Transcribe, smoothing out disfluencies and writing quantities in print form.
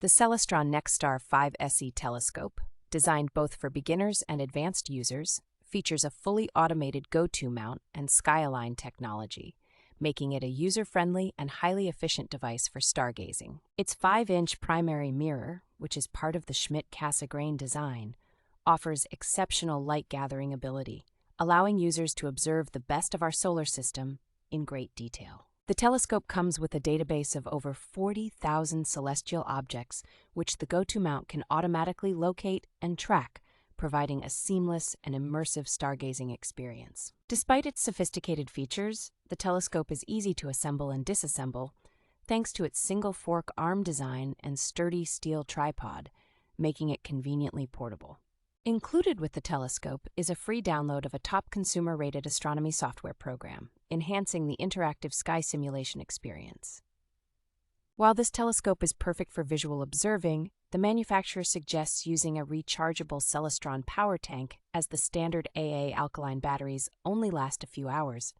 The Celestron NexStar 5SE telescope, designed both for beginners and advanced users, features a fully automated GoTo mount and SkyAlign technology, making it a user-friendly and highly efficient device for stargazing. Its 5-inch primary mirror, which is part of the Schmidt-Cassegrain design, offers exceptional light-gathering ability, allowing users to observe the best of our solar system in great detail. The telescope comes with a database of over 40,000 celestial objects, which the GoTo mount can automatically locate and track, providing a seamless and immersive stargazing experience. Despite its sophisticated features, the telescope is easy to assemble and disassemble thanks to its single fork arm design and sturdy steel tripod, making it conveniently portable. Included with the telescope is a free download of a top consumer-rated astronomy software program, enhancing the interactive sky simulation experience. While this telescope is perfect for visual observing, the manufacturer suggests using a rechargeable Celestron Power Tank, as the standard AA alkaline batteries only last a few hours.